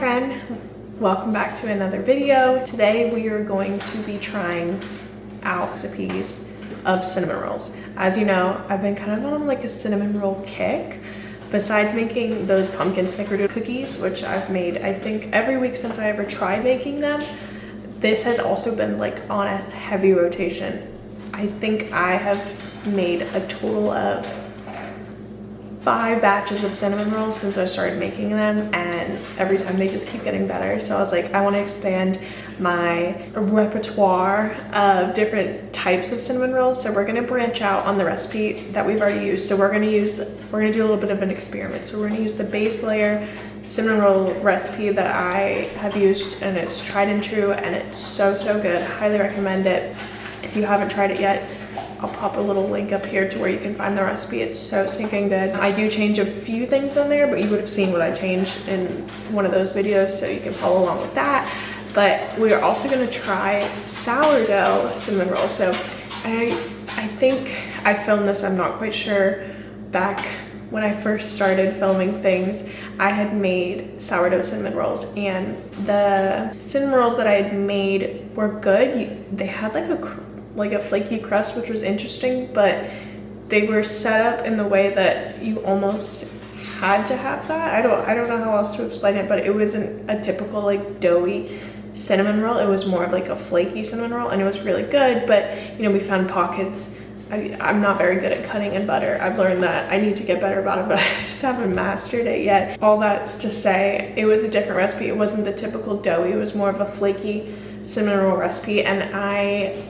friend, welcome back to another video. Today we are going to be trying out a piece of cinnamon rolls. As you know, I've been kind of on like a cinnamon roll kick. Besides making those pumpkin snickerdoodle cookies, which I've made I think every week since I ever tried making them, this has also been like on a heavy rotation. I think I have made a total of 5 batches of cinnamon rolls since I started making them, and every time they just keep getting better. So I was like, I want to expand my repertoire of different types of cinnamon rolls. So we're going to branch out on the recipe that we've already used. So we're going to do a little bit of an experiment. So we're going to use the base layer cinnamon roll recipe that I have used, and it's tried and true, and it's so good. Highly recommend it. If you haven't tried it yet, I'll pop a little link up here to where you can find the recipe. It's so stinking good. I do change a few things on there, but you would have seen what I changed in one of those videos, so you can follow along with that. But we are also going to try sourdough cinnamon rolls. So I think I filmed this, I'm not quite sure, back when I first started filming things. I had made sourdough cinnamon rolls, and the cinnamon rolls that I had made were good. They had like a flaky crust, which was interesting, but they were set up in the way that you almost had to have that. I don't know how else to explain it, but it wasn't a typical like doughy cinnamon roll. It was more of like a flaky cinnamon roll, and it was really good. But you know, we found pockets. I'm not very good at cutting in butter. I've learned that. I need to get better about it, but I just haven't mastered it yet. All that's to say, it was a different recipe. It wasn't the typical doughy. It was more of a flaky cinnamon roll recipe, and I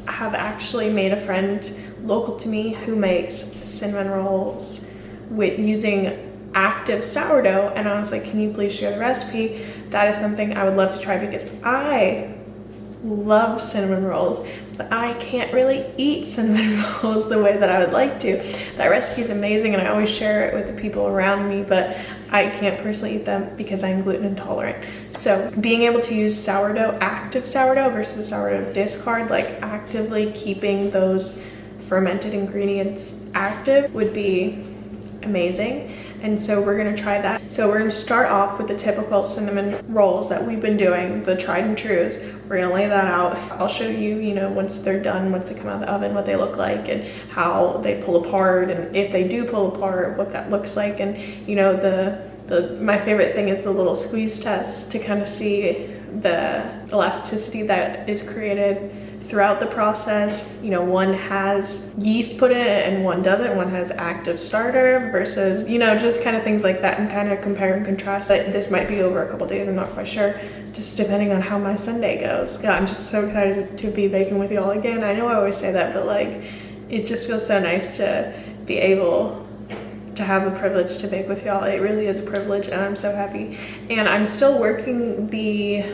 have actually made a friend local to me who makes cinnamon rolls with using active sourdough, and I was like, can you please share the recipe? That is something I would love to try, because I love cinnamon rolls, but I can't really eat cinnamon rolls the way that I would like to. That recipe is amazing, and I always share it with the people around me, but I can't personally eat them because I'm gluten intolerant. So being able to use sourdough, active sourdough versus sourdough discard, like actively keeping those fermented ingredients active, would be amazing. And so we're gonna try that. So we're gonna start off with the typical cinnamon rolls that we've been doing, the tried and trues. We're gonna lay that out. I'll show you, once they're done, once they come out of the oven, what they look like and how they pull apart, and if they do pull apart, what that looks like. And my favorite thing is the little squeeze test to kind of see the elasticity that is created throughout the process. One has yeast put in it and one doesn't. One has active starter versus, just kind of things like that, and kind of compare and contrast. But this might be over a couple days, I'm not quite sure, just depending on how my Sunday goes. Yeah, I'm just so excited to be baking with y'all again. I know I always say that, but like, it just feels so nice to be able to have the privilege to bake with y'all. It really is a privilege, and I'm so happy. And I'm still working the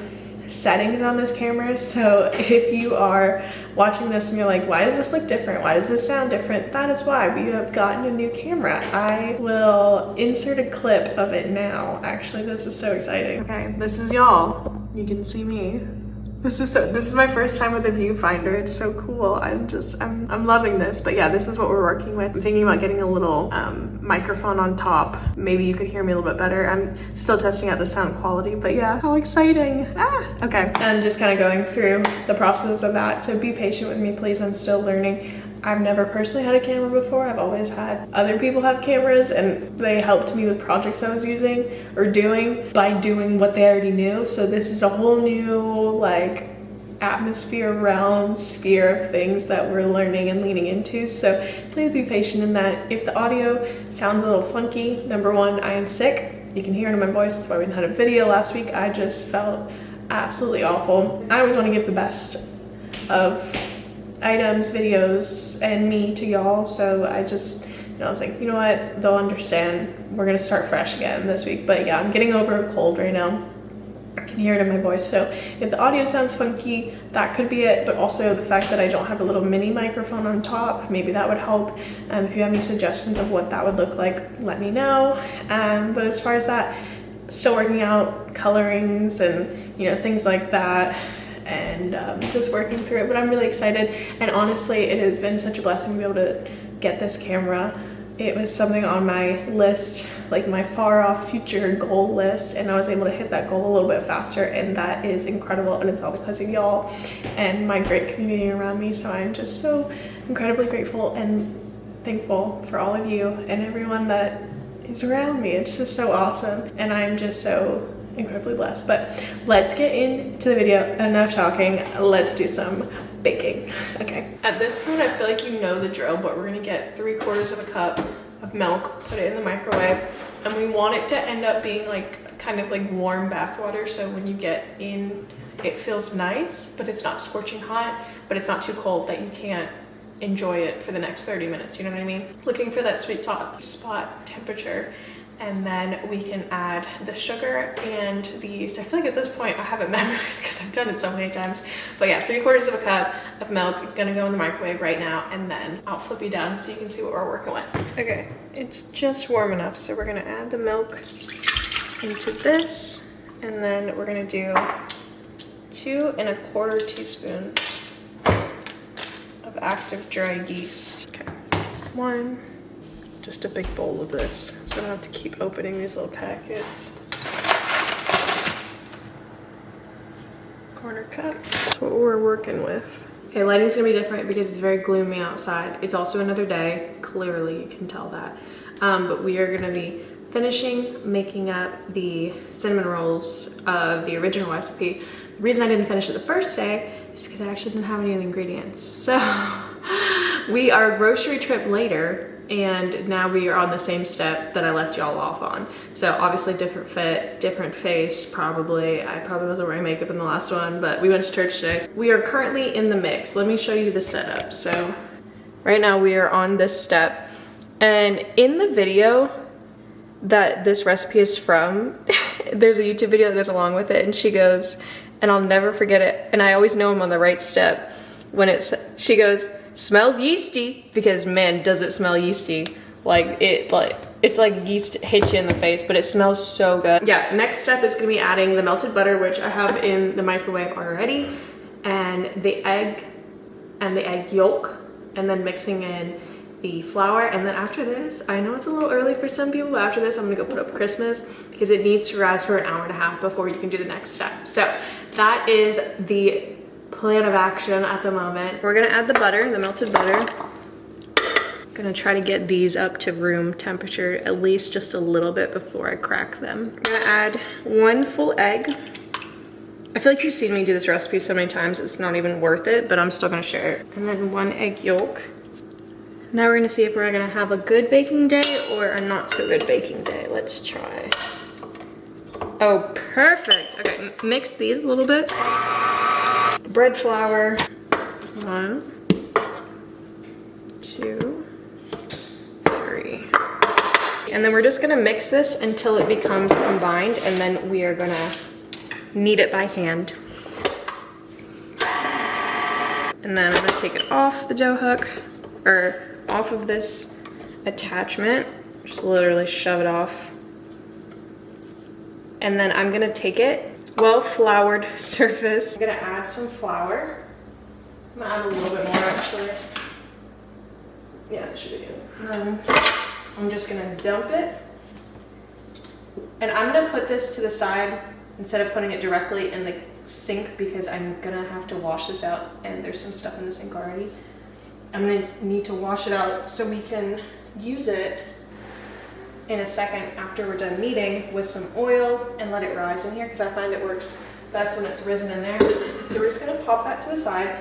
settings on this camera, so if you are watching this and you're like, why does this look different, why does this sound different, that is why we have gotten a new camera. I will insert a clip of it now. Actually, this is so exciting. Okay, this is y'all. You can see me. This is my first time with a viewfinder. It's so cool. I'm loving this. But yeah, this is what we're working with. I'm thinking about getting a little microphone on top. Maybe you could hear me a little bit better. I'm still testing out the sound quality, but yeah, how exciting. Okay. I'm just kind of going through the process of that. So be patient with me, please. I'm still learning. I've never personally had a camera before. I've always had other people have cameras, and they helped me with projects I was using or doing by doing what they already knew. So this is a whole new like atmosphere, realm, sphere of things that we're learning and leaning into. So please be patient in that. If the audio sounds a little funky, number one, I am sick. You can hear it in my voice. That's why we didn't have a video last week. I just felt absolutely awful. I always want to give the best of items, videos, and me to y'all. So I just, I was like, you know what, they'll understand. We're gonna start fresh again this week. But yeah, I'm getting over a cold right now. I can hear it in my voice. So if the audio sounds funky, that could be it. But also the fact that I don't have a little mini microphone on top, maybe that would help. If you have any suggestions of what that would look like, let me know. But as far as that, still working out colorings and things like that, and just working through it. But I'm really excited, and honestly, it has been such a blessing to be able to get this camera It was something on my list, like my far off future goal list, and I was able to hit that goal a little bit faster, and that is incredible, and it's all because of y'all and my great community around me. So I'm just so incredibly grateful and thankful for all of you and everyone that is around me. It's just so awesome, and I'm just so incredibly blessed. But let's get into the video. Enough talking, let's do some baking. Okay, at this point I feel like you know the drill, but we're gonna get 3/4 of a cup of milk, put it in the microwave, and we want it to end up being like kind of like warm bath water, so when you get in it feels nice, but it's not scorching hot, but it's not too cold that you can't enjoy it for the next 30 minutes, you know what I mean? Looking for that sweet spot temperature. And then we can add the sugar and the yeast. I feel like at this point I have it memorized because I've done it so many times. But yeah, 3/4 of a cup of milk, gonna go in the microwave right now, and then I'll flip you down so you can see what we're working with. Okay, it's just warm enough, so we're gonna add the milk into this, and then we're gonna do 2 1/4 teaspoons of active dry yeast. Okay, 1. Just a big bowl of this, so I don't have to keep opening these little packets. 1/4 cup, that's what we're working with. Okay, lighting's gonna be different because it's very gloomy outside. It's also another day, clearly you can tell that. But we are gonna be finishing making up the cinnamon rolls of the original recipe. The reason I didn't finish it the first day is because I actually didn't have any of the ingredients. So we are grocery trip later, and now we are on the same step that I left y'all off on. So obviously different fit, different face, probably. I probably wasn't wearing makeup in the last one, but we went to church today. We are currently in the mix. Let me show you the setup. So right now we are on this step, and in the video that this recipe is from, there's a YouTube video that goes along with it, and she goes, and I'll never forget it, and I always know I'm on the right step, when she goes, "Smells yeasty," because man, does it smell yeasty. It's like yeast hits you in the face, but it smells so good. Yeah, next step is gonna be adding the melted butter, which I have in the microwave already, and the egg yolk, and then mixing in the flour. And then after this, I know it's a little early for some people, but after this I'm gonna go put up Christmas because it needs to rise for 1.5 hours before you can do the next step. So that is the plan of action at the moment. We're gonna add the butter, the melted butter. Gonna try to get these up to room temperature at least just a little bit before I crack them. I'm gonna add 1 full egg. I feel like you've seen me do this recipe so many times it's not even worth it, but I'm still gonna share it. And then 1 egg yolk. Now we're gonna see if we're gonna have a good baking day or a not so good baking day. Let's try. Oh, perfect. Okay, mix these a little bit. Bread flour. 1, 2, 3. And then we're just gonna mix this until it becomes combined, and then we are gonna knead it by hand. And then I'm gonna take it off the dough hook, or off of this attachment. Just literally shove it off. And then I'm gonna take it, well-floured surface. I'm gonna add some flour. I'm gonna add a little bit more actually. Yeah, that should be good. And then I'm just gonna dump it. And I'm gonna put this to the side instead of putting it directly in the sink because I'm gonna have to wash this out, and there's some stuff in the sink already. I'm gonna need to wash it out so we can use it in a second after we're done kneading with some oil and let it rise in here, because I find it works best when it's risen in there. So we're just gonna pop that to the side.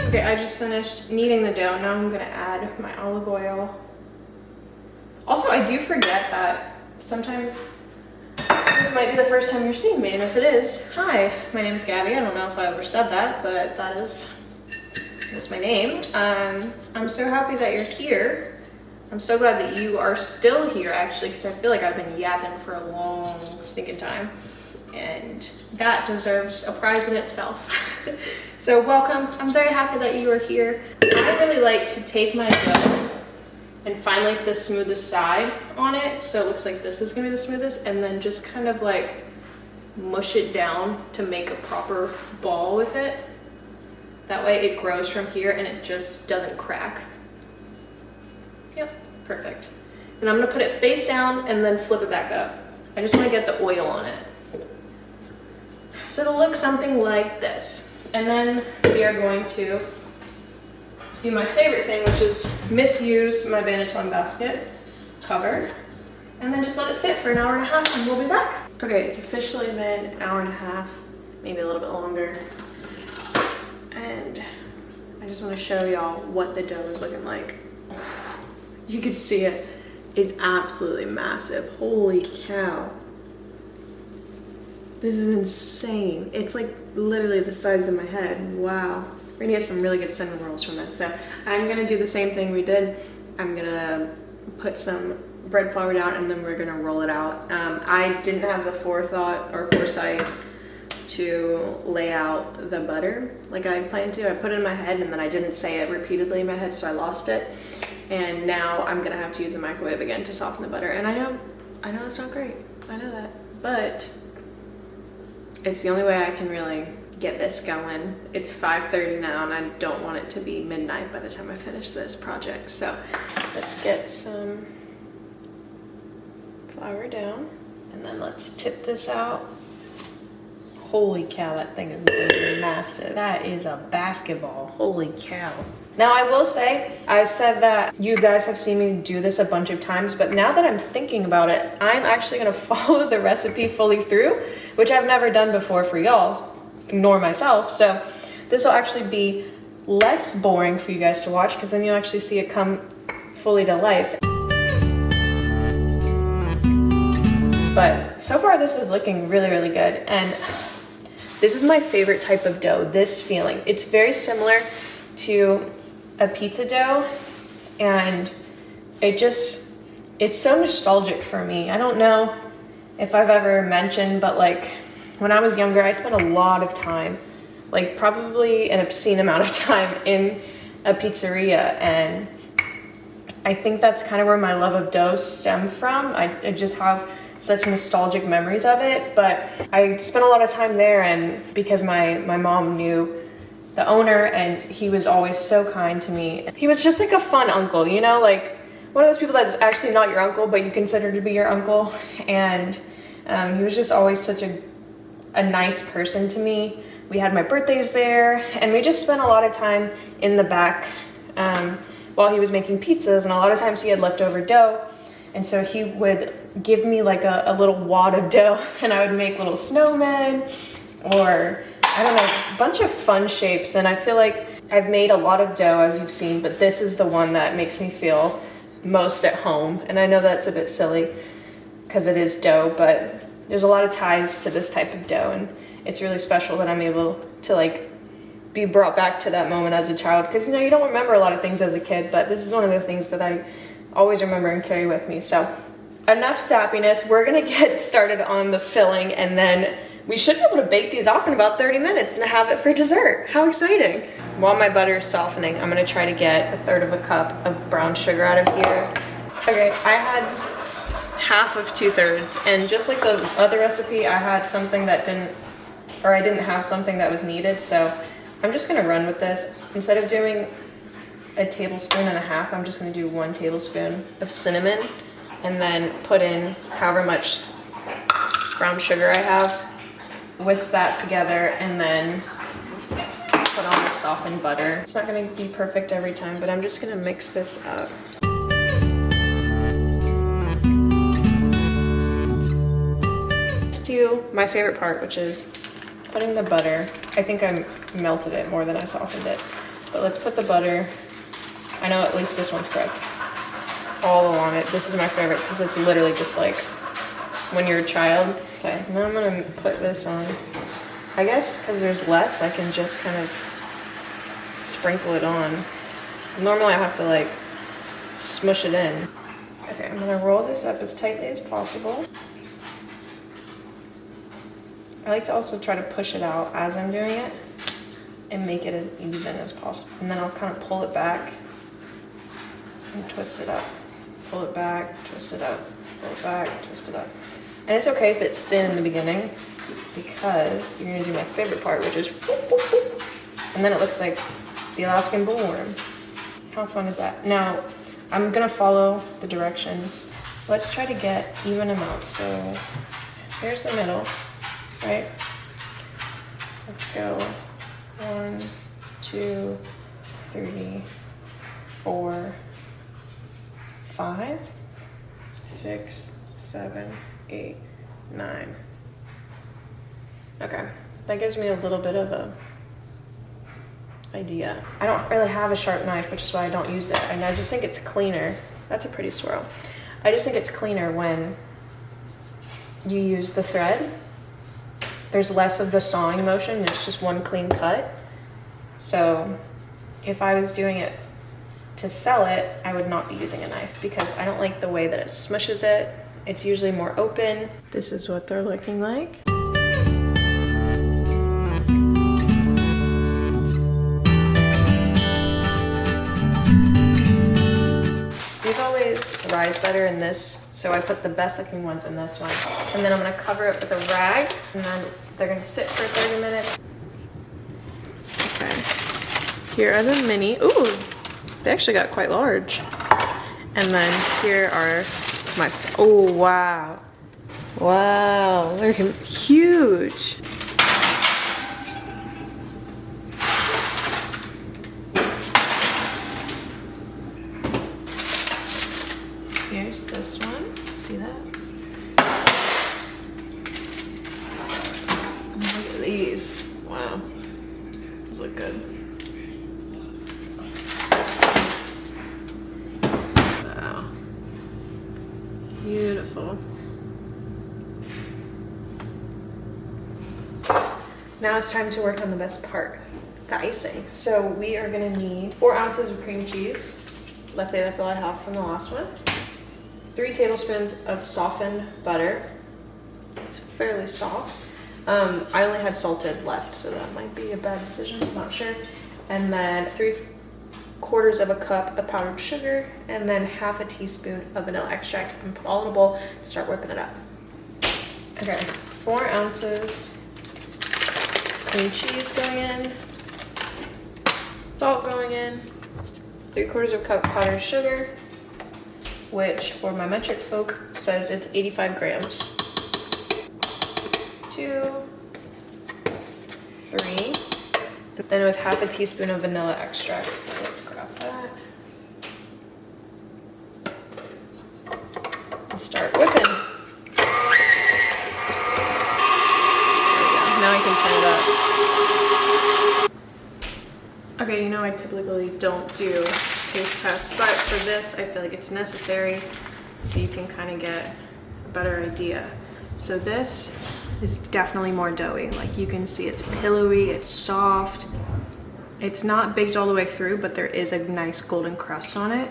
Okay, I just finished kneading the dough. Now I'm gonna add my olive oil. Also, I do forget that sometimes this might be the first time you're seeing me, and if it is, hi, my name is Gabby. I don't know if I ever said that, but that's my name. I'm so happy that you're here. I'm so glad that you are still here, actually, because I feel like I've been yapping for a long stinking time, and that deserves a prize in itself. So welcome. I'm very happy that you are here. I really like to take my dough and find like the smoothest side on it, so it looks like this is gonna be the smoothest, and then just kind of like mush it down to make a proper ball with it. That way it grows from here and it just doesn't crack. Yep, perfect. And I'm gonna put it face down and then flip it back up. I just wanna get the oil on it. So it'll look something like this. And then we are going to do my favorite thing, which is misuse my Banneton basket cover, and then just let it sit for an hour and a half and we'll be back. Okay, it's officially been an hour and a half, maybe a little bit longer. And I just want to show y'all what the dough is looking like. You can see it. It's absolutely massive. Holy cow. This is insane. It's like literally the size of my head. Wow. We're gonna get some really good cinnamon rolls from this. So I'm gonna do the same thing we did. I'm gonna put some bread flour down and then we're gonna roll it out. I didn't have the forethought or foresight to lay out the butter like I had planned to. I put it in my head and then I didn't say it repeatedly in my head, so I lost it. And now I'm gonna have to use the microwave again to soften the butter. And I know it's not great. I know that, but it's the only way I can really get this going. It's 5:30 now and I don't want it to be midnight by the time I finish this project. So let's get some flour down and then let's tip this out. Holy cow, that thing is massive. That is a basketball. Holy cow. Now I will say, I said that you guys have seen me do this a bunch of times, but now that I'm thinking about it, I'm actually gonna follow the recipe fully through, which I've never done before for y'all, nor myself. So this will actually be less boring for you guys to watch because then you'll actually see it come fully to life. But so far this is looking really, really good. And this is my favorite type of dough, this feeling. It's very similar to a pizza dough and it's so nostalgic for me. I don't know if I've ever mentioned, but like when I was younger, I spent a lot of time, like probably an obscene amount of time in a pizzeria. And I think that's kind of where my love of dough stemmed from. I just have such nostalgic memories of it, but I spent a lot of time there, and because my mom knew the owner and he was always so kind to me. He was just like a fun uncle, you know, like one of those people that's actually not your uncle, but you consider to be your uncle. And he was just always such a nice person to me. We had my birthdays there and we just spent a lot of time in the back while he was making pizzas, and a lot of times he had leftover dough. And so he would give me like a little wad of dough and I would make little snowmen or I don't know, a bunch of fun shapes. And I feel like I've made a lot of dough, as you've seen, but this is the one that makes me feel most at home. And I know that's a bit silly because it is dough, but there's a lot of ties to this type of dough. And it's really special that I'm able to like be brought back to that moment as a child. Because, you know, you don't remember a lot of things as a kid, but this is one of the things that I always remember and carry with me. So enough sappiness. We're gonna get started on the filling and then we should be able to bake these off in about 30 minutes and have it for dessert. How exciting. While my butter is softening, I'm gonna try to get 1/3 of a cup of brown sugar out of here. Okay, I had half of 2/3, and just like the other recipe, I had something that I didn't have something that was needed, so I'm just gonna run with this. Instead of doing 1.5 tablespoons, I'm just gonna do 1 tablespoon of cinnamon and then put in however much brown sugar I have, whisk that together, and then put on the softened butter. It's not gonna be perfect every time, but I'm just gonna mix this up. Let's do my favorite part, which is putting the butter. I think I melted it more than I softened it, but let's put the butter, I know at least this one's correct, all along it. This is my favorite because it's literally just like when you're a child. Okay, now I'm gonna put this on. I guess because there's less, I can just kind of sprinkle it on. Normally I have to like smush it in. Okay, I'm gonna roll this up as tightly as possible. I like to also try to push it out as I'm doing it and make it as even as possible. And then I'll kind of pull it back and twist it up. Pull it back, twist it up, pull it back, twist it up. And it's okay if it's thin in the beginning because you're gonna do my favorite part, which is whoop, whoop, whoop. And then it looks like the Alaskan bullworm. How fun is that? Now, I'm gonna follow the directions. Let's try to get even amounts. So here's the middle, right? Let's go 1, 2, 3, 4, 5, 6, 7, 8, 9. Okay, that gives me a little bit of a idea. I don't really have a sharp knife, which is why I don't use it. And I just think it's cleaner. That's a pretty swirl. I just think it's cleaner when you use the thread. There's less of the sawing motion. It's just one clean cut. So if I was doing it to sell it, I would not be using a knife because I don't like the way that it smushes it. It's usually more open. This is what they're looking like. These always rise better in this, so I put the best looking ones in this one. And then I'm gonna cover it with a rag, and then they're gonna sit for 30 minutes. Okay, here are the mini. Ooh, they actually got quite large. And then here are my, oh wow. Wow, they're huge. Here's this one. See that? And look at these. Wow. Those look good. Wow. Beautiful. Now it's time to work on the best part, the icing. So we are gonna need 4 ounces of cream cheese. Luckily, that's all I have from the last one. 3 tablespoons of softened butter. It's fairly soft. I only had salted left, so that might be a bad decision, I'm not sure. And then 3/4 of a cup of powdered sugar, and then 1/2 teaspoon of vanilla extract, and put all in a bowl and start whipping it up. Okay, 4 ounces cream cheese going in, salt going in, 3/4 of a cup powdered sugar, which for my metric folk says it's 85 grams. 2, 3, and then it was 1/2 teaspoon of vanilla extract, so let's grab that. And start whipping. There we go. Now I can turn it up. Okay, you know I typically don't do taste test, but for this I feel like it's necessary so you can kind of get a better idea. So this is definitely more doughy. Like you can see it's pillowy, it's soft. It's not baked all the way through, but there is a nice golden crust on it.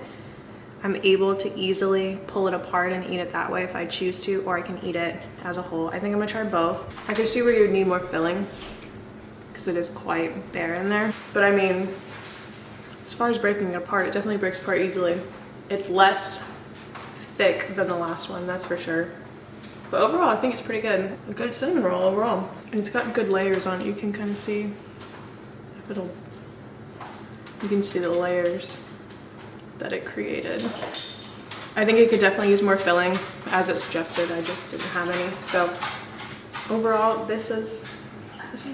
I'm able to easily pull it apart and eat it that way if I choose to, or I can eat it as a whole. I think I'm gonna try both. I can see where you would need more filling because it is quite bare in there. But I mean, as far as breaking it apart, it definitely breaks apart easily. It's less thick than the last one, that's for sure. But overall, I think it's pretty good. A good cinnamon roll overall. And it's got good layers on it. You can kind of see if it'll, you can see the layers that it created. I think it could definitely use more filling as it suggested. I just didn't have any. So overall, this is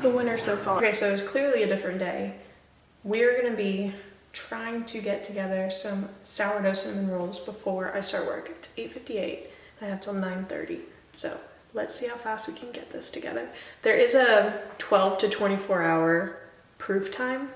the winner so far. Okay, so it was clearly a different day. We're gonna be trying to get together some sourdough cinnamon rolls before I start work. It's 8:58 and I have till 9:30. So let's see how fast we can get this together. There is a 12 to 24 hour proof time.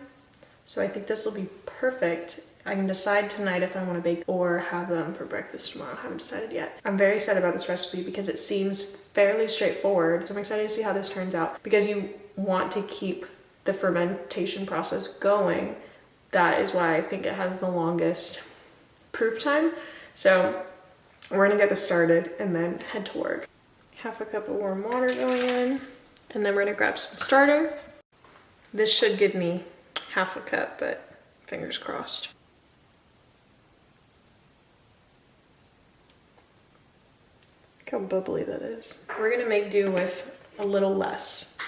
So I think this will be perfect. I can decide tonight if I want to bake or have them for breakfast tomorrow. I haven't decided yet. I'm very excited about this recipe because it seems fairly straightforward. So I'm excited to see how this turns out because you want to keep the fermentation process going. That is why I think it has the longest proof time. So we're gonna get this started and then head to work. 1/2 cup of warm water going in, and then we're gonna grab some starter. This should give me 1/2 cup, but fingers crossed. Look how bubbly that is. We're gonna make do with a little less.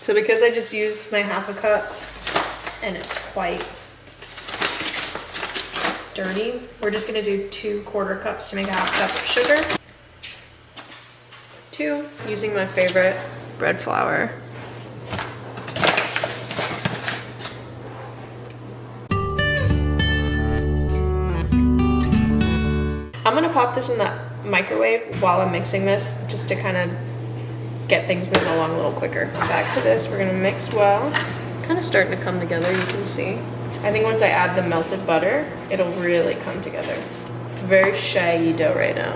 So because I just used my half a cup and it's quite dirty, we're just gonna do 2 1/4 cups to make a half cup of sugar. 2, using my favorite bread flour. I'm gonna pop this in the microwave while I'm mixing this, just to kind of get things moving along a little quicker. Back to this, we're gonna mix well. Kind of starting to come together, you can see. I think once I add the melted butter, it'll really come together. It's very shaggy dough right now,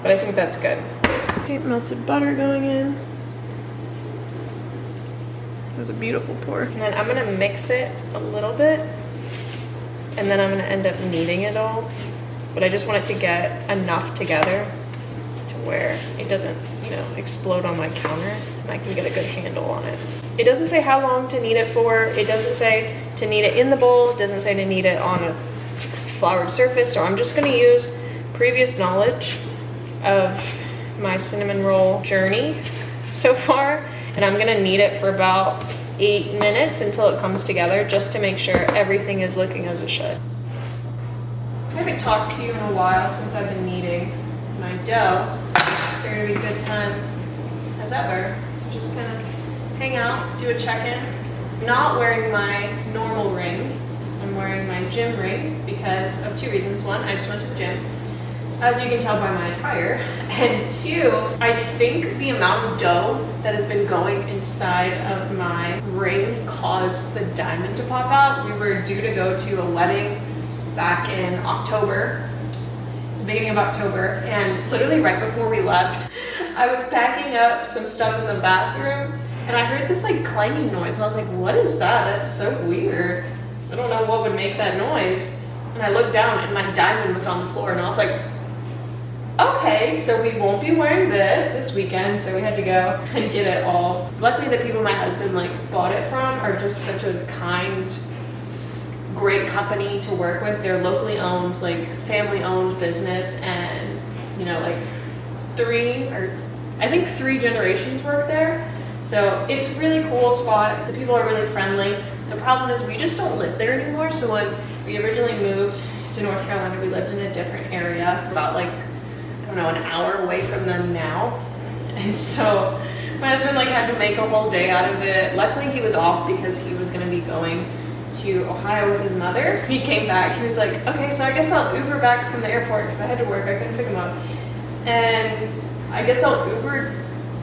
but I think that's good. Okay, melted butter going in. That's a beautiful pour. And then I'm gonna mix it a little bit, and then I'm gonna end up kneading it all. But I just want it to get enough together to where it doesn't, you know, explode on my counter, and I can get a good handle on it. It doesn't say how long to knead it for. It doesn't say to knead it in the bowl. It doesn't say to knead it on a floured surface. So I'm just gonna use previous knowledge of my cinnamon roll journey so far, and I'm gonna knead it for about 8 minutes until it comes together, just to make sure everything is looking as it should. I haven't talked to you in a while since I've been kneading my dough. Figured it'd be a good time as ever to just kind of hang out, do a check-in. I'm not wearing my normal ring. I'm wearing my gym ring because of 2 reasons. 1, I just went to the gym, as you can tell by my attire. And 2, I think the amount of dough that has been going inside of my ring caused the diamond to pop out. We were due to go to a wedding back in October, beginning of October, and literally right before we left, I was packing up some stuff in the bathroom, and I heard this like clanging noise. I was like, what is that? That's so weird. I don't know what would make that noise. And I looked down and my diamond was on the floor, and I was like, okay, so we won't be wearing this weekend, so we had to go and get it all. Luckily, the people my husband like bought it from are just such a kind, great company to work with. They're locally owned, like family owned business, and you know, like 3 generations work there. So it's a really cool spot. The people are really friendly. The problem is we just don't live there anymore. So when we originally moved to North Carolina, we lived in a different area, about like, I don't know, an hour away from them now. And so my husband like had to make a whole day out of it. Luckily he was off because he was gonna be going to Ohio with his mother. He came back, he was like, okay, so I guess I'll Uber back from the airport because I had to work, I couldn't pick him up. And I guess I'll Uber,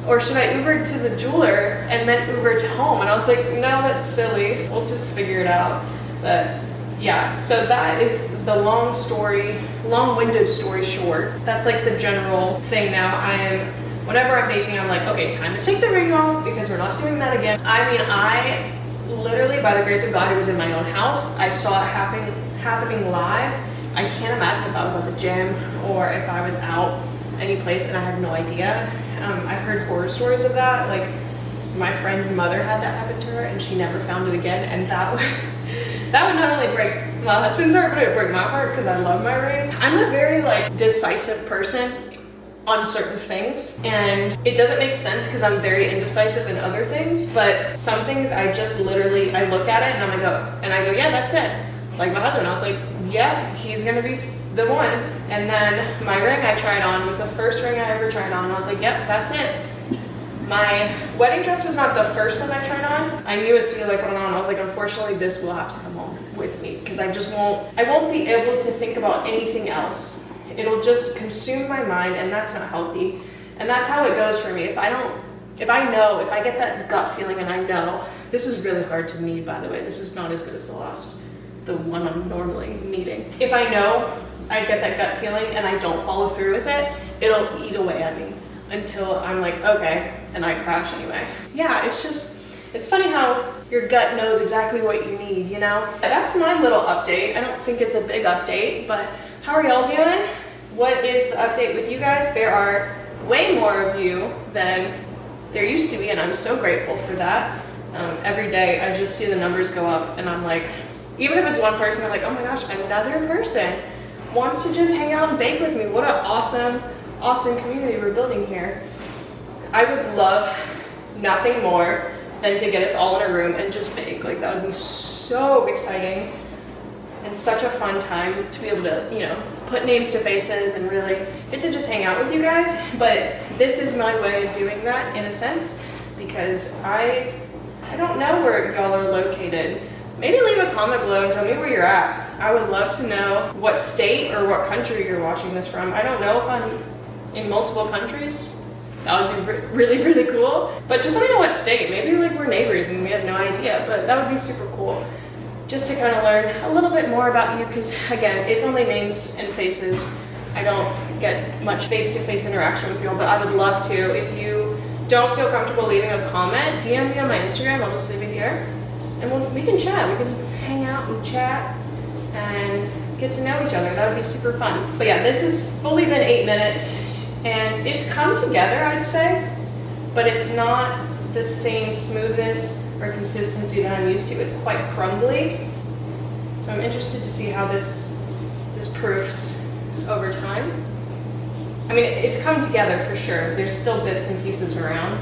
or should I Uber to the jeweler and then Uber to home? And I was like, no, that's silly. We'll just figure it out. But yeah, so that is the long-winded story short. That's like the general thing now. Whenever I'm baking, I'm like, okay, time to take the ring off because we're not doing that again. I mean, I literally, by the grace of God, it was in my own house. I saw it happening live. I can't imagine if I was at the gym or if I was out any place and I had no idea. I've heard horror stories of that. Like my friend's mother had that happen to her and she never found it again. And that would not only break my husband's heart, but it would break my heart because I love my ring. I'm a very like decisive person on certain things, and it doesn't make sense because I'm very indecisive in other things, but some things I just literally, I look at it and I go, yeah, that's it. Like my husband, I was like, yeah, he's gonna be the one. And then my ring I tried on was the first ring I ever tried on. I was like, yep, that's it. My wedding dress was not the first one I tried on. I knew as soon as I put it on, I was like, unfortunately, this will have to come home with me because I won't be able to think about anything else. It'll just consume my mind, and that's not healthy. And that's how it goes for me. If I get that gut feeling and I know, this is really hard to knead, by the way. This is not as good as the one I'm normally kneading. If I know I get that gut feeling and I don't follow through with it, it'll eat away at me until I'm like, okay, and I crash anyway. Yeah, it's funny how your gut knows exactly what you need, you know? That's my little update. I don't think it's a big update, but how are y'all doing? What is the update with you guys? There are way more of you than there used to be, and I'm so grateful for that. Every day I just see the numbers go up, and I'm like, even if it's one person, I'm like, oh my gosh, another person wants to just hang out and bake with me. What an awesome community we're building here. I would love nothing more than to get us all in a room and just bake. Like, that would be so exciting and such a fun time to be able to, you know, put names to faces and really get to just hang out with you guys. But this is my way of doing that in a sense, because I don't know where y'all are located. Maybe leave a comment below and tell me where you're at. I would love to know what state or what country you're watching this from. I don't know if I'm in multiple countries. That would be really, really cool. But just let me know what state. Maybe like we're neighbors and we have no idea, but that would be super cool. Just to kind of learn a little bit more about you, because again, it's only names and faces. I don't get much face-to-face interaction with you all, but I would love to. If you don't feel comfortable leaving a comment, DM me on my Instagram. I'll just leave it here. And we can chat. We can hang out and chat and get to know each other. That would be super fun. But yeah, this has fully been 8 minutes and it's come together, I'd say, but it's not the same smoothness or consistency that I'm used to. It's quite crumbly. So I'm interested to see how this proofs over time. I mean, it's come together for sure. There's still bits and pieces around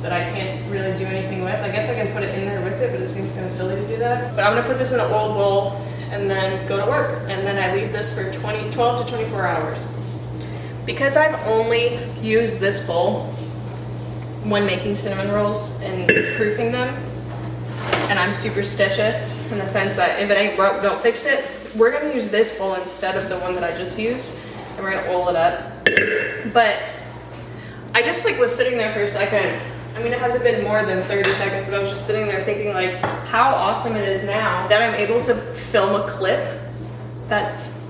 that I can't really do anything with. I guess I can put it in there with it, but it seems kind of silly to do that. But I'm gonna put this in an old bowl and then go to work. And then I leave this for 12 to 24 hours. Because I've only used this bowl when making cinnamon rolls and proofing them, and I'm superstitious in the sense that if it ain't broke, don't fix it, we're gonna use this bowl instead of the one that I just used, and we're gonna oil it up. But I just like was sitting there for a second. I mean, it hasn't been more than 30 seconds, but I was just sitting there thinking like how awesome it is now that I'm able to film a clip that's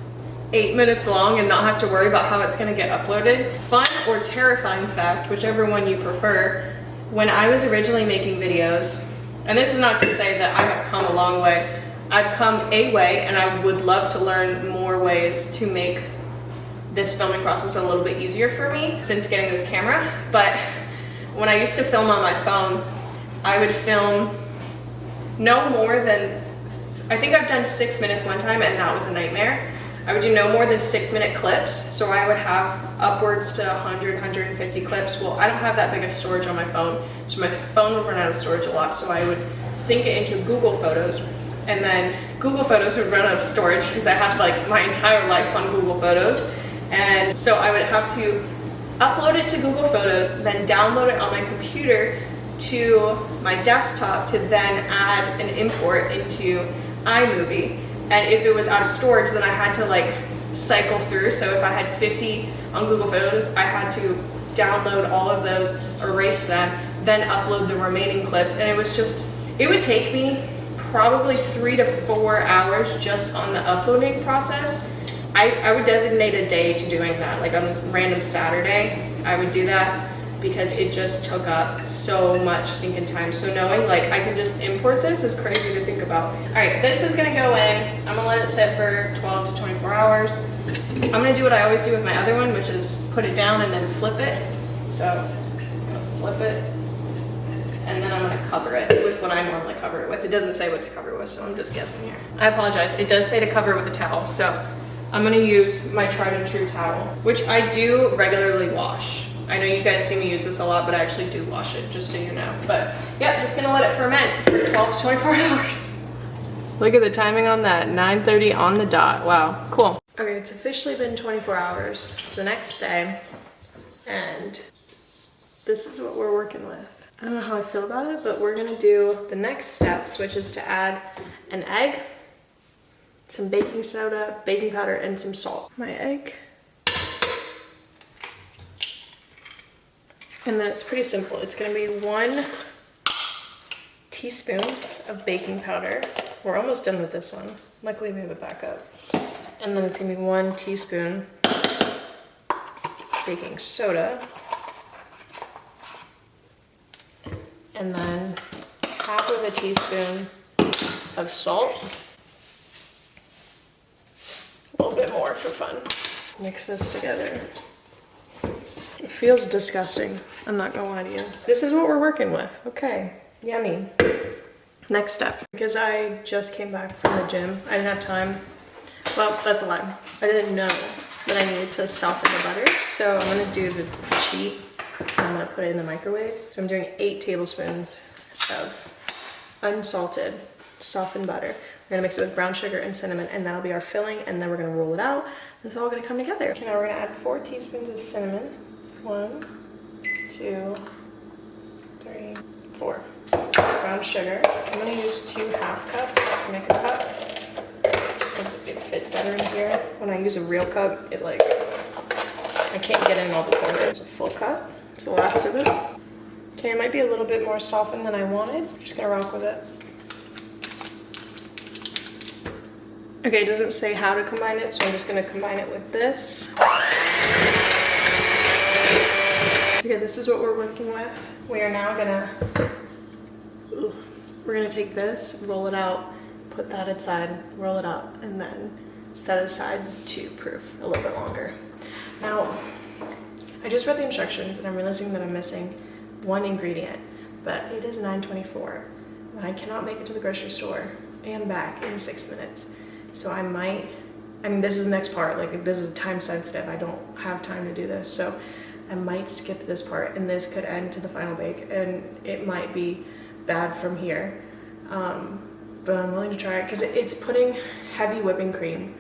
8 minutes long and not have to worry about how it's gonna get uploaded. Fun or terrifying fact, whichever one you prefer, when I was originally making videos, and this is not to say that I have come a long way, I've come a way and I would love to learn more ways to make this filming process a little bit easier for me since getting this camera. But when I used to film on my phone, I would film no more than, I think I've done 6 minutes one time and that was a nightmare. I would do no more than 6-minute clips, so I would have upwards to 100, 150 clips. Well, I don't have that big of storage on my phone, so my phone would run out of storage a lot, so I would sync it into Google Photos, and then Google Photos would run out of storage because I had like my entire life on Google Photos, and so I would have to upload it to Google Photos, then download it on my computer to my desktop to then add an import into iMovie. And if it was out of storage, then I had to like cycle through. So if I had 50 on Google Photos, I had to download all of those, erase them, then upload the remaining clips. And it was just, it would take me probably 3 to 4 hours just on the uploading process. I would designate a day to doing that. Like on this random Saturday, I would do that because it just took up so much stinking time. So knowing like I can just import this is crazy to think about. All right, this is gonna go in. I'm gonna let it sit for 12 to 24 hours. I'm gonna do what I always do with my other one, which is put it down and then flip it. So I'm gonna flip it and then I'm gonna cover it with what I normally cover it with. It doesn't say what to cover it with, so I'm just guessing here. I apologize, it does say to cover it with a towel. So I'm gonna use my tried and true towel, which I do regularly wash. I know you guys see me use this a lot, but I actually do wash it, just so you know. But yeah, just gonna let it ferment for 12 to 24 hours. Look at the timing on that, 9:30 on the dot. Wow, cool. Okay, it's officially been 24 hours. It's the next day, and this is what we're working with. I don't know how I feel about it, but we're gonna do the next steps, which is to add an egg, some baking soda, baking powder, and some salt. My egg. And then it's pretty simple. It's gonna be 1 teaspoon of baking powder. We're almost done with this one. Luckily we have a backup. And then it's gonna be 1 teaspoon baking soda. And then half of a teaspoon of salt. A little bit more for fun. Mix this together. It feels disgusting. I'm not gonna lie to you. This is what we're working with. Okay, yummy. Next step, because I just came back from the gym, I didn't have time. Well, that's a lie. I didn't know that I needed to soften the butter, so I'm gonna do the cheat. I'm gonna put it in the microwave. So I'm doing 8 tablespoons of unsalted softened butter. We're gonna mix it with brown sugar and cinnamon, and that'll be our filling, and then we're gonna roll it out. It's all gonna come together. Okay, now we're gonna add 4 teaspoons of cinnamon. 1, 2, 3, 4. Brown sugar. I'm gonna use 2 half cups to make a cup, just because it fits better in here. When I use a real cup, it like, I can't get in all the corners. A full cup. It's the last of it. Okay, it might be a little bit more softened than I wanted. I'm just gonna rock with it. Okay, it doesn't say how to combine it, so I'm just gonna combine it with this. Okay, this is what we're working with. We are now gonna, we're gonna take this, roll it out, put that aside, roll it up, and then set it aside to proof a little bit longer. Now, I just read the instructions and I'm realizing that I'm missing one ingredient, but it is 9:24. And I cannot make it to the grocery store and back in 6 minutes. So I mean, this is the next part, like this is time sensitive. I don't have time to do this. So I might skip this part, and this could end to the final bake, and it might be bad from here. But I'm willing to try it because it's putting heavy whipping cream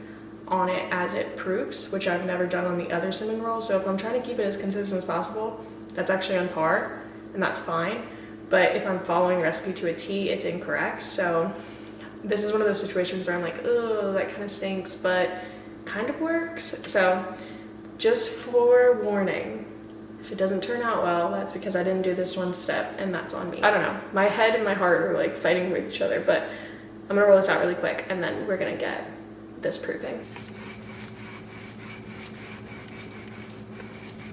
on it as it proofs, which I've never done on the other cinnamon rolls. So if I'm trying to keep it as consistent as possible, that's actually on par, and that's fine. But if I'm following the recipe to a T, it's incorrect. So this is one of those situations where I'm like, oh, that kind of stinks, but kind of works. So just forewarning, if it doesn't turn out well, that's because I didn't do this one step, and that's on me. I don't know. My head and my heart are like fighting with each other, but I'm gonna roll this out really quick, and then we're gonna get this proofing.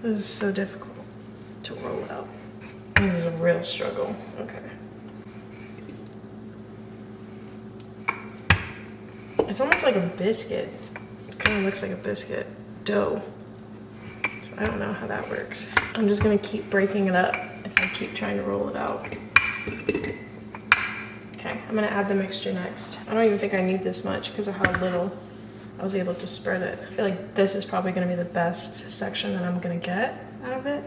This is so difficult to roll out. This is a real struggle. Okay. It's almost like a biscuit. It kind of looks like a biscuit dough. So I don't know how that works. I'm just gonna keep breaking it up if I keep trying to roll it out. Okay, I'm gonna add the mixture next. I don't even think I need this much because of how little I was able to spread it. I feel like this is probably gonna be the best section that I'm gonna get out of it.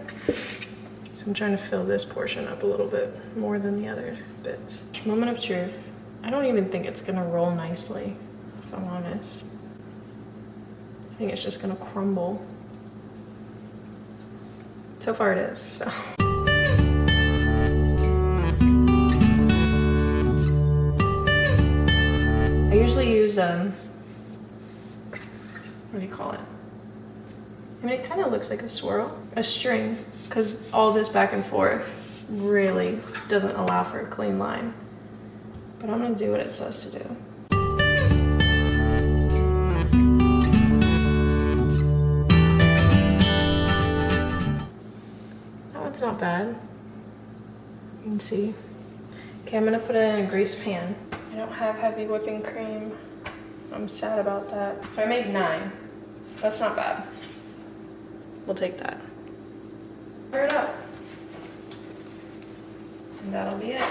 So I'm trying to fill this portion up a little bit more than the other bits. Moment of truth. I don't even think it's gonna roll nicely, if I'm honest. I think it's just gonna crumble. So far it is, so. I usually use, what do you call it? I mean, it kind of looks like a swirl, a string, because all this back and forth really doesn't allow for a clean line. But I'm gonna do what it says to do. That one's not bad. You can see. Okay, I'm gonna put it in a greased pan. I don't have heavy whipping cream. I'm sad about that. So I made 9. That's not bad. We'll take that. Stir it up. And that'll be it.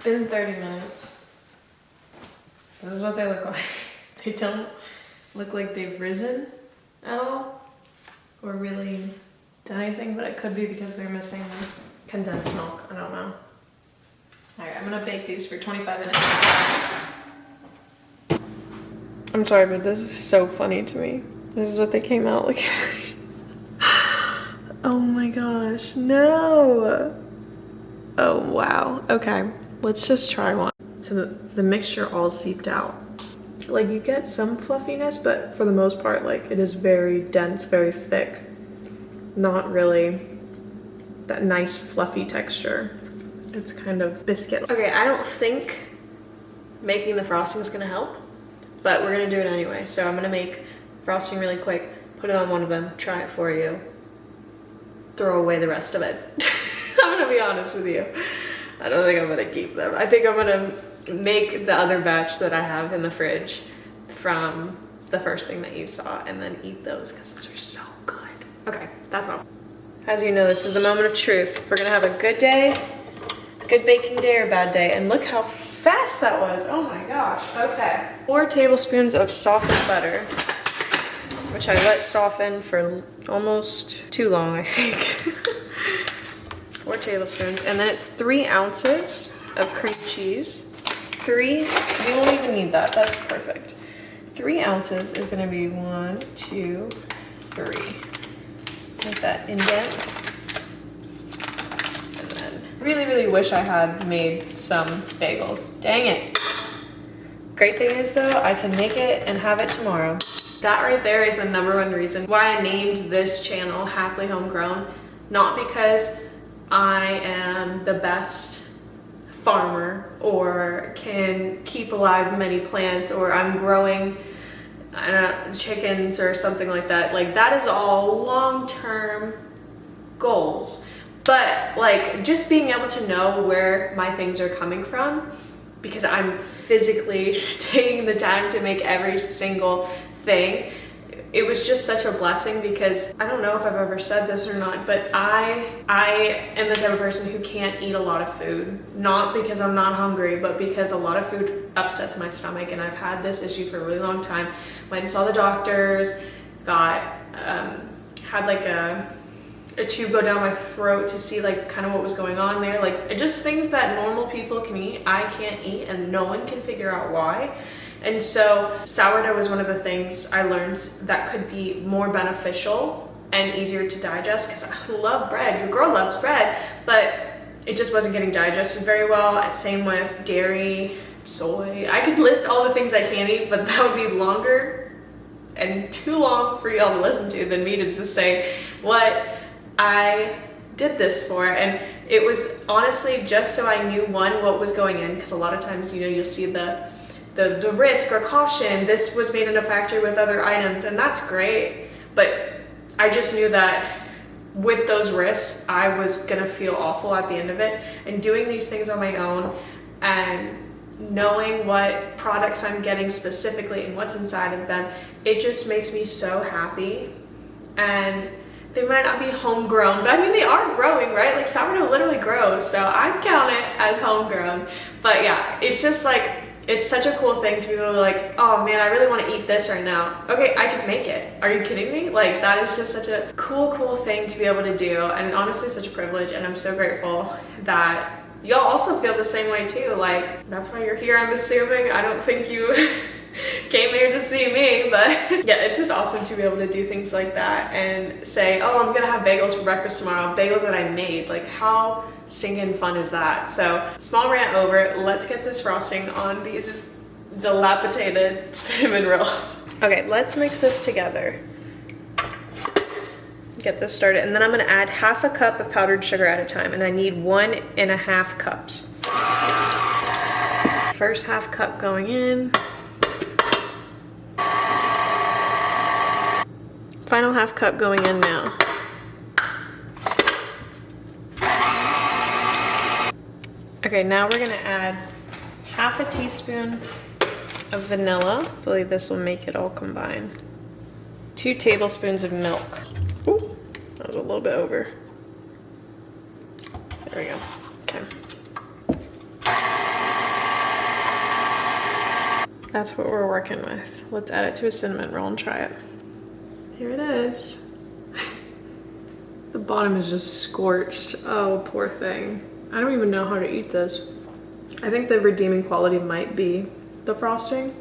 Been 30 minutes. This is what they look like. They don't look like they've risen at all or really done anything, but it could be because they're missing condensed milk. I don't know. Alright, I'm gonna bake these for 25 minutes. I'm sorry, but this is so funny to me. This is what they came out looking like. Oh my gosh, no! Oh wow, okay. Let's just try one. So the mixture all seeped out. Like you get some fluffiness, but for the most part, like it is very dense, very thick. Not really that nice fluffy texture. It's kind of biscuit. Okay, I don't think making the frosting is gonna help, but we're gonna do it anyway. So I'm gonna make frosting really quick, put it on one of them, try it for you, throw away the rest of it. I'm gonna be honest with you. I don't think I'm gonna keep them. I think I'm gonna make the other batch that I have in the fridge from the first thing that you saw and then eat those because those are so good. Okay, that's all. As you know, this is the moment of truth. We're gonna have a good day, good baking day or bad day, and look how fast that was. Oh my gosh. Okay. 4 tablespoons of softened butter, which I let soften for almost too long, I think. 4 tablespoons, and then it's 3 ounces of cream cheese. 3, we won't even need that, that's perfect. 3 ounces is gonna be 1, 2, 3. Make that indent. And then, really wish I had made some bagels. Dang it. Great thing is though, I can make it and have it tomorrow. That right there is the #1 reason why I named this channel Happily Homegrown. Not because I am the best farmer or can keep alive many plants or I'm growing chickens or something like that. Like that is all long-term goals. But like just being able to know where my things are coming from, because I'm physically taking the time to make every single thing, it was just such a blessing. Because I don't know if I've ever said this or not, but I am the type of person who can't eat a lot of food. Not because I'm not hungry, but because a lot of food upsets my stomach, and I've had this issue for a really long time. Went and saw the doctors, had like a tube go down my throat to see like kind of what was going on there. Like just things that normal people can eat, I can't eat, and no one can figure out why. And so sourdough was one of the things I learned that could be more beneficial and easier to digest, because I love bread. Your girl loves bread, but it just wasn't getting digested very well. Same with dairy, soy. I could list all the things I can't eat, but that would be longer and too long for y'all to listen to than me to just say what I did this for. And it was honestly just so I knew, one, what was going in, because a lot of times, you know, you'll see the risk or caution, this was made in a factory with other items, and that's great, but I just knew that with those risks I was gonna feel awful at the end of it. And doing these things on my own and knowing what products I'm getting specifically and what's inside of them, it just makes me so happy. And they might not be homegrown, but I mean, they are growing, right? Like sourdough literally grows, so I'd count it as homegrown. But yeah, it's just like, it's such a cool thing to be able to like, oh man, I really want to eat this right now. Okay, I can make it. Are you kidding me? Like that is just such a cool thing to be able to do, and honestly such a privilege. And I'm so grateful that y'all also feel the same way too. Like that's why you're here, I'm assuming. I don't think you came here to see me, but yeah, it's just awesome to be able to do things like that and say, oh, I'm gonna have bagels for breakfast tomorrow, bagels that I made. Like how stinking fun is that? So small rant over. Let's get this frosting on these dilapidated cinnamon rolls. Okay, let's mix this together. Get this started, and then I'm gonna add 1/2 cup of powdered sugar at a time, and I need 1.5 cups. First 1/2 cup going in. Final 1/2 cup going in now. Okay, now we're gonna add 1/2 teaspoon of vanilla. Hopefully this will make it all combine. 2 tablespoons of milk. Ooh, that was a little bit over. There we go, okay. That's what we're working with. Let's add it to a cinnamon roll and try it. Here it is. The bottom is just scorched. Oh, poor thing. I don't even know how to eat this. I think the redeeming quality might be the frosting.